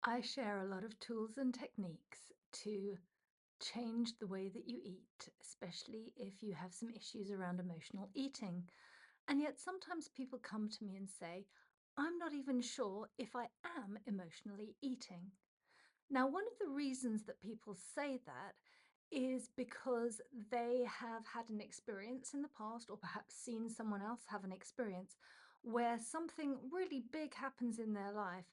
I share a lot of tools and techniques to change the way that you eat, especially if you have some issues around emotional eating. And yet sometimes people come to me and say, I'm not even sure if I am emotionally eating. Now, one of the reasons that people say that is because they have had an experience in the past, or perhaps seen someone else have an experience where something really big happens in their life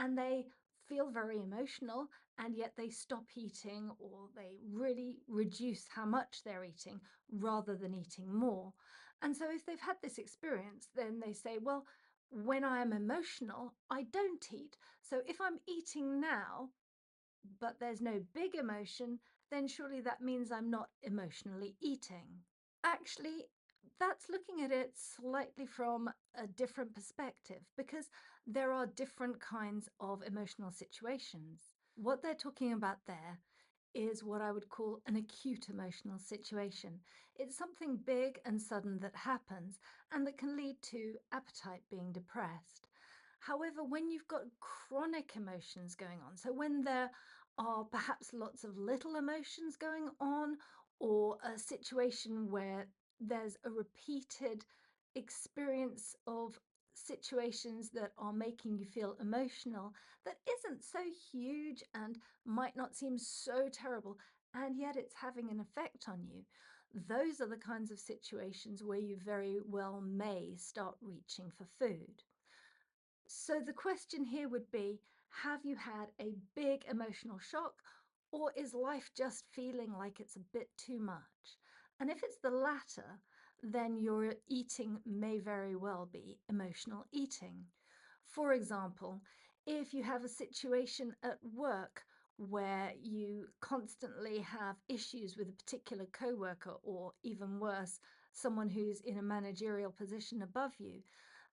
and they feel very emotional, and yet they stop eating or they really reduce how much they're eating rather than eating more. And so, if they've had this experience, then they say, well, when I am emotional, I don't eat. So, if I'm eating now, but there's no big emotion, then surely that means I'm not emotionally eating. Actually, that's looking at it slightly from a different perspective because there are different kinds of emotional situations. What they're talking about there is what I would call an acute emotional situation. It's something big and sudden that happens and that can lead to appetite being depressed. However, when you've got chronic emotions going on, so when there are perhaps lots of little emotions going on, or a situation where there's a repeated experience of situations that are making you feel emotional that isn't so huge and might not seem so terrible, and yet it's having an effect on you. Those are the kinds of situations where you very well may start reaching for food. So the question here would be, have you had a big emotional shock, or is life just feeling like it's a bit too much? And if it's the latter, then your eating may very well be emotional eating. For example, if you have a situation at work where you constantly have issues with a particular coworker, or even worse, someone who's in a managerial position above you,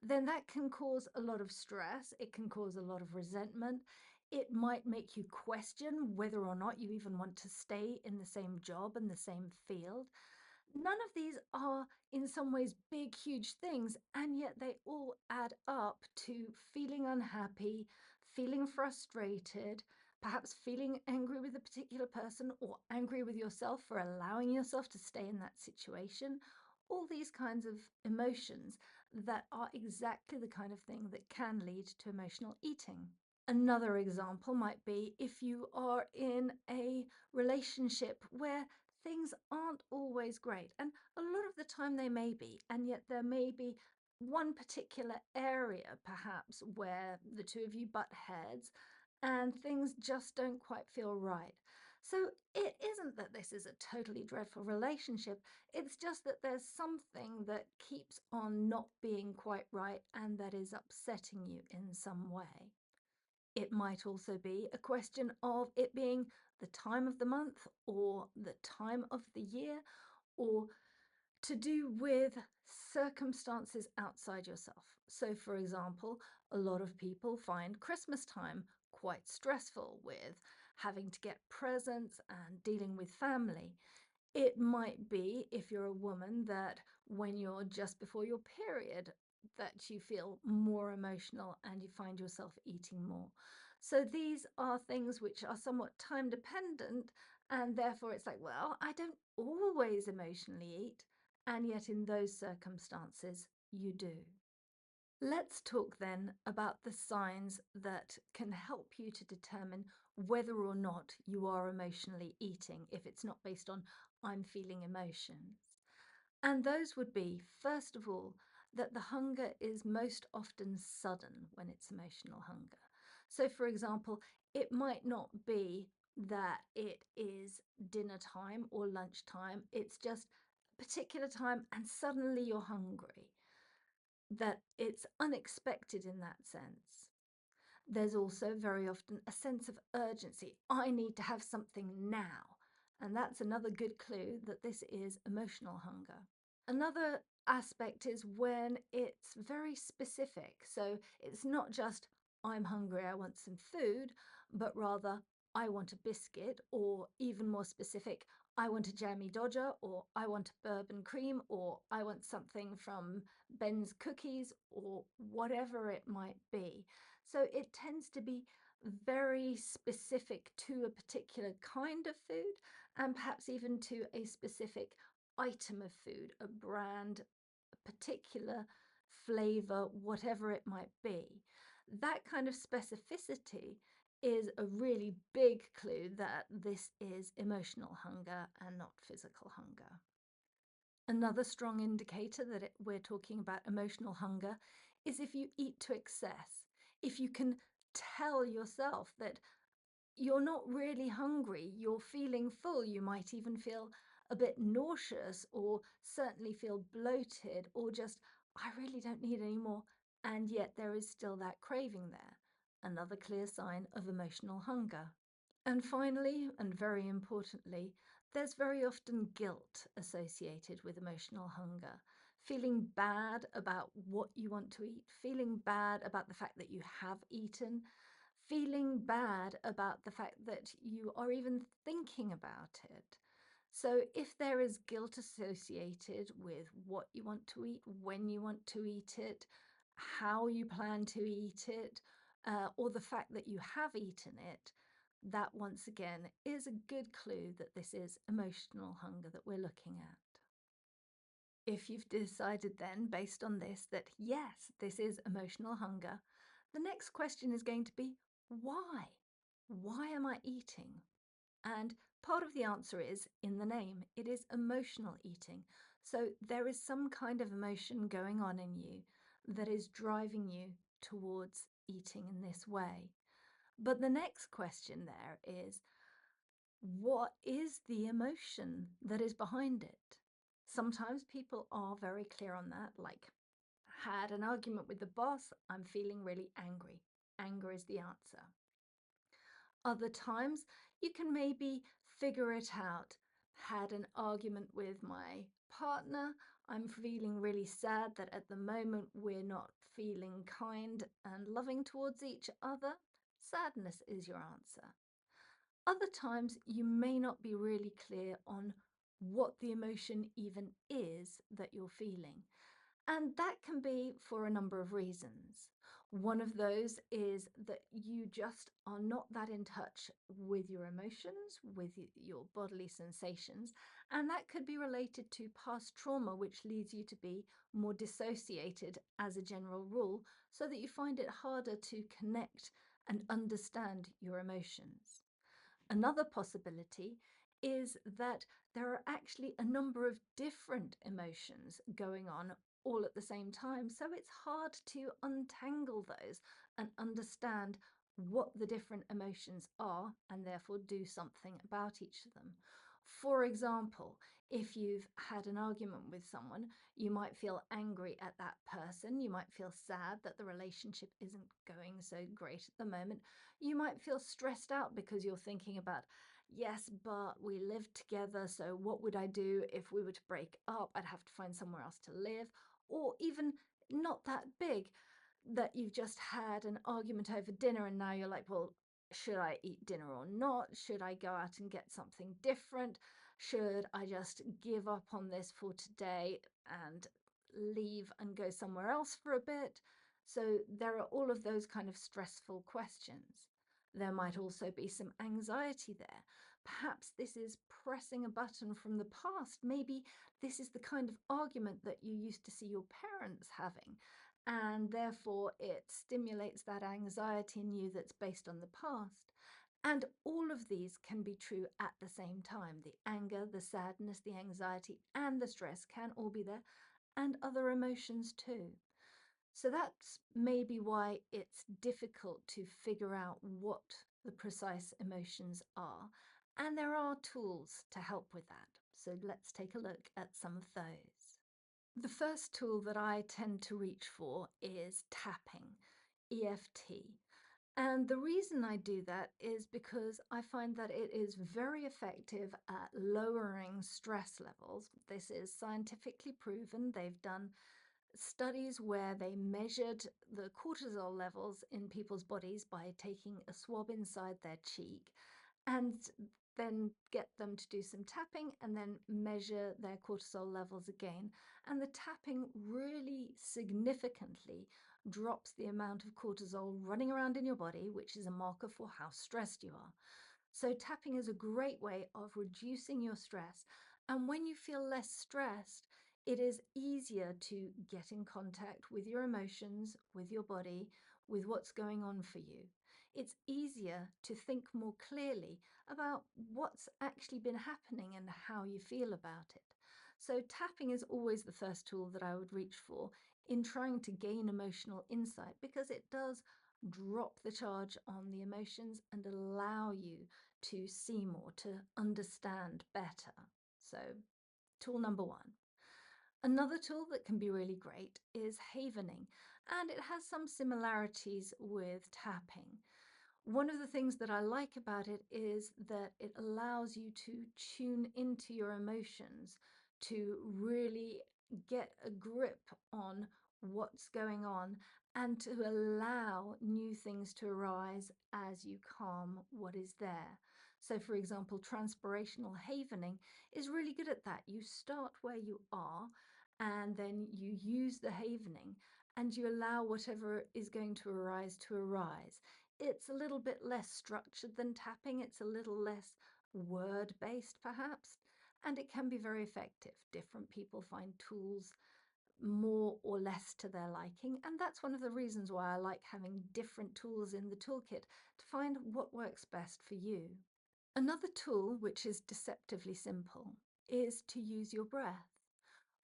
then that can cause a lot of stress. It can cause a lot of resentment. It might make you question whether or not you even want to stay in the same job and the same field. None of these are, in some ways, big, huge things, and yet they all add up to feeling unhappy, feeling frustrated, perhaps feeling angry with a particular person or angry with yourself for allowing yourself to stay in that situation. All these kinds of emotions that are exactly the kind of thing that can lead to emotional eating. Another example might be if you are in a relationship where things aren't always great, and a lot of the time they may be, and yet there may be one particular area perhaps where the two of you butt heads and things just don't quite feel right. So it isn't that this is a totally dreadful relationship, it's just that there's something that keeps on not being quite right and that is upsetting you in some way. It might also be a question of it being the time of the month or the time of the year, or to do with circumstances outside yourself. So, for example, a lot of people find Christmas time quite stressful with having to get presents and dealing with family. It might be, if you're a woman, that when you're just before your period, that you feel more emotional and you find yourself eating more. So these are things which are somewhat time dependent, and therefore it's like, well, I don't always emotionally eat, and yet in those circumstances, you do. Let's talk then about the signs that can help you to determine whether or not you are emotionally eating, if it's not based on I'm feeling emotions. And those would be, first of all, that the hunger is most often sudden when it's emotional hunger. So, for example, it might not be that it is dinner time or lunchtime, it's just a particular time and suddenly you're hungry, that it's unexpected in that sense. There's also very often a sense of urgency. I need to have something now. And that's another good clue that this is emotional hunger. Another aspect is when it's very specific. So it's not just, I'm hungry, I want some food, but rather, I want a biscuit, or even more specific, I want a jammy dodger, or I want a bourbon cream, or I want something from Ben's cookies, or whatever it might be. So it tends to be very specific to a particular kind of food, and perhaps even to a specific item of food, a brand, a particular flavor, whatever it might be. That kind of specificity is a really big clue that this is emotional hunger and not physical hunger. Another strong indicator that we're talking about emotional hunger is if you eat to excess. If you can tell yourself that you're not really hungry, you're feeling full, you might even feel a bit nauseous or certainly feel bloated or just, I really don't need any more, and yet there is still that craving there. Another clear sign of emotional hunger. And finally, and very importantly, there's very often guilt associated with emotional hunger. Feeling bad about what you want to eat, feeling bad about the fact that you have eaten, feeling bad about the fact that you are even thinking about it. So, if there is guilt associated with what you want to eat, when you want to eat it, how you plan to eat it, or the fact that you have eaten it, that once again is a good clue that this is emotional hunger that we're looking at. If you've decided then, based on this, that yes, this is emotional hunger, the next question is going to be why? Why am I eating? And part of the answer is in the name, it is emotional eating. So there is some kind of emotion going on in you that is driving you towards eating in this way. But the next question there is what is the emotion that is behind it? Sometimes people are very clear on that, like, had an argument with the boss, I'm feeling really angry. Anger is the answer. Other times, you can maybe figure it out. Had an argument with my partner, I'm feeling really sad that at the moment we're not feeling kind and loving towards each other. Sadness is your answer. Other times, you may not be really clear on what the emotion even is that you're feeling. And that can be for a number of reasons. One of those is that you just are not that in touch with your emotions, with your bodily sensations. And that could be related to past trauma, which leads you to be more dissociated as a general rule, so that you find it harder to connect and understand your emotions. Another possibility is that there are actually a number of different emotions going on all at the same time. So it's hard to untangle those and understand what the different emotions are and therefore do something about each of them. For example, if you've had an argument with someone, you might feel angry at that person. You might feel sad that the relationship isn't going so great at the moment. You might feel stressed out because you're thinking about, yes, but we live together, so what would I do if we were to break up? I'd have to find somewhere else to live. Or even not that big, that you've just had an argument over dinner and now you're like, well, should I eat dinner or not? Should I go out and get something different? Should I just give up on this for today and leave and go somewhere else for a bit? So there are all of those kind of stressful questions. There might also be some anxiety there. Perhaps this is pressing a button from the past. Maybe this is the kind of argument that you used to see your parents having, and therefore it stimulates that anxiety in you that's based on the past. And all of these can be true at the same time. The anger, the sadness, the anxiety, and the stress can all be there, and other emotions too. So that's maybe why it's difficult to figure out what the precise emotions are. And there are tools to help with that. So let's take a look at some of those. The first tool that I tend to reach for is tapping, EFT. And the reason I do that is because I find that it is very effective at lowering stress levels. This is scientifically proven. They've done studies where they measured the cortisol levels in people's bodies by taking a swab inside their cheek and then get them to do some tapping and then measure their cortisol levels again. And the tapping really significantly drops the amount of cortisol running around in your body, which is a marker for how stressed you are. So, tapping is a great way of reducing your stress. And when you feel less stressed, it is easier to get in contact with your emotions, with your body, with what's going on for you. It's easier to think more clearly about what's actually been happening and how you feel about it. So, tapping is always the first tool that I would reach for in trying to gain emotional insight because it does drop the charge on the emotions and allow you to see more, to understand better. So, tool number one. Another tool that can be really great is havening, and it has some similarities with tapping. One of the things that I like about it is that it allows you to tune into your emotions, to really get a grip on what's going on and to allow new things to arise as you calm what is there. So, for example, transpirational havening is really good at that. You start where you are and then you use the havening and you allow whatever is going to arise to arise. It's a little bit less structured than tapping, it's a little less word based, perhaps, and it can be very effective. Different people find tools more or less to their liking, and that's one of the reasons why I like having different tools in the toolkit to find what works best for you. Another tool, which is deceptively simple, is to use your breath.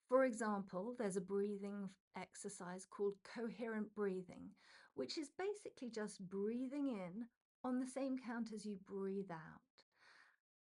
For example, there's a breathing exercise called coherent breathing, which is basically just breathing in on the same count as you breathe out.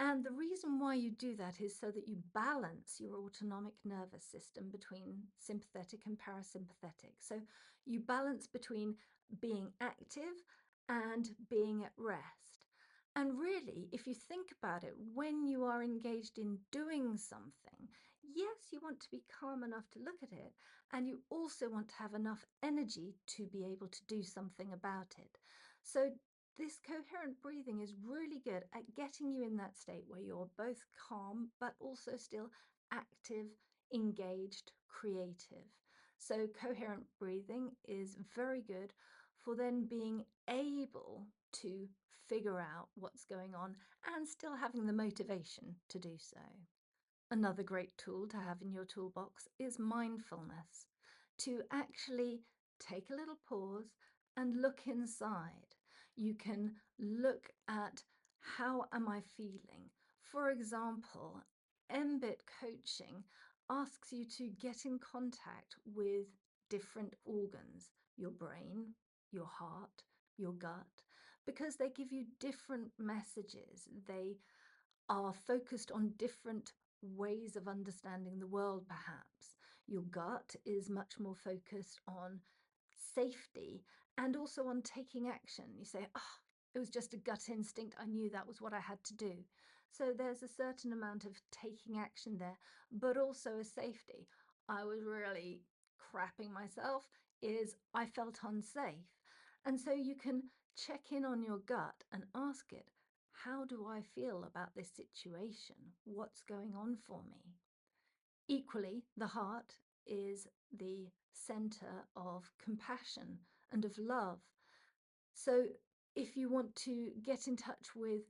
And the reason why you do that is so that you balance your autonomic nervous system between sympathetic and parasympathetic. So you balance between being active and being at rest. And really, if you think about it, when you are engaged in doing something, yes, you want to be calm enough to look at it, and you also want to have enough energy to be able to do something about it. So this coherent breathing is really good at getting you in that state where you're both calm but also still active, engaged, creative. So, coherent breathing is very good for then being able to figure out what's going on and still having the motivation to do so. Another great tool to have in your toolbox is mindfulness, to actually take a little pause and look inside. You can look at how am I feeling? For example, MBIT coaching asks you to get in contact with different organs, your brain, your heart, your gut, because they give you different messages. They are focused on different ways of understanding the world, perhaps. Your gut is much more focused on safety and also on taking action. You say, oh, it was just a gut instinct. I knew that was what I had to do. So there's a certain amount of taking action there, but also a safety. I was really crapping myself, is I felt unsafe. And so you can check in on your gut and ask it, how do I feel about this situation? What's going on for me? Equally, the heart is the center of compassion and of love. So, if you want to get in touch with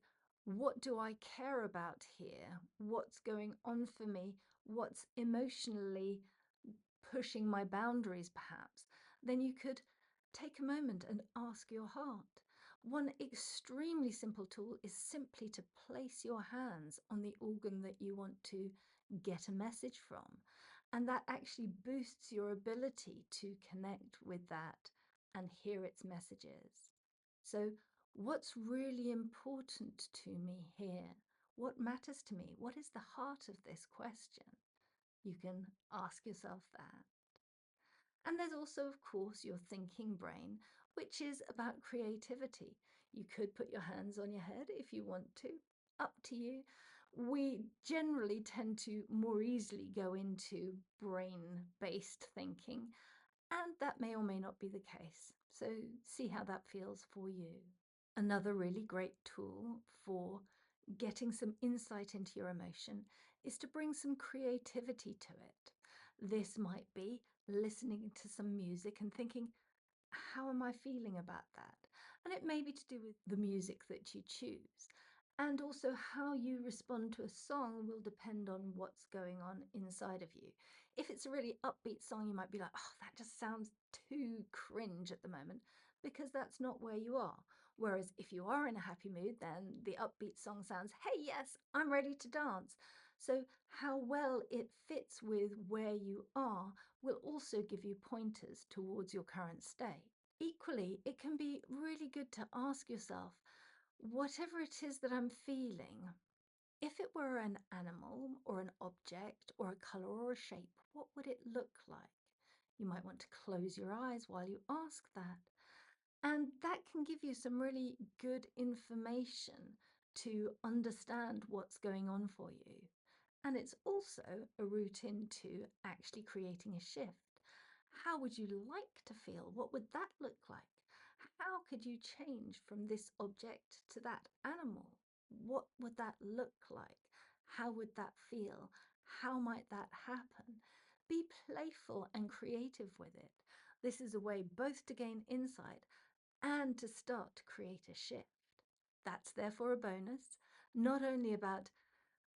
what do I care about here? What's going on for me? What's emotionally pushing my boundaries, perhaps, then you could take a moment and ask your heart. One extremely simple tool is simply to place your hands on the organ that you want to get a message from. And that actually boosts your ability to connect with that and hear its messages. So, what's really important to me here? What matters to me? What is the heart of this question? You can ask yourself that. And there's also, of course, your thinking brain, which is about creativity. You could put your hands on your head if you want to, up to you. We generally tend to more easily go into brain based thinking, and that may or may not be the case. So, see how that feels for you. Another really great tool for getting some insight into your emotion is to bring some creativity to it. This might be listening to some music and thinking, how am I feeling about that? And it may be to do with the music that you choose. And also, how you respond to a song will depend on what's going on inside of you. If it's a really upbeat song, you might be like, oh, that just sounds too cringe at the moment, because that's not where you are. Whereas if you are in a happy mood, then the upbeat song sounds, hey, yes, I'm ready to dance. So, how well it fits with where you are will also give you pointers towards your current state. Equally, it can be really good to ask yourself, whatever it is that I'm feeling, if it were an animal or an object or a color or a shape, what would it look like? You might want to close your eyes while you ask that. And that can give you some really good information to understand what's going on for you. And it's also a route into actually creating a shift. How would you like to feel? What would that look like? How could you change from this object to that animal? What would that look like? How would that feel? How might that happen? Be playful and creative with it. This is a way both to gain insight and to start to create a shift. That's therefore a bonus, not only about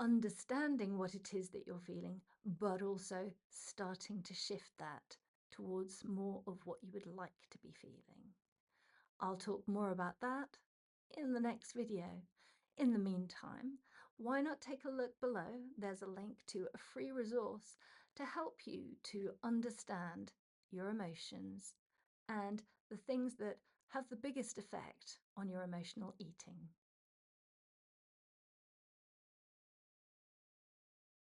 understanding what it is that you're feeling, but also starting to shift that towards more of what you would like to be feeling. I'll talk more about that in the next video. In the meantime, why not take a look below? There's a link to a free resource to help you to understand your emotions and the things that have the biggest effect on your emotional eating.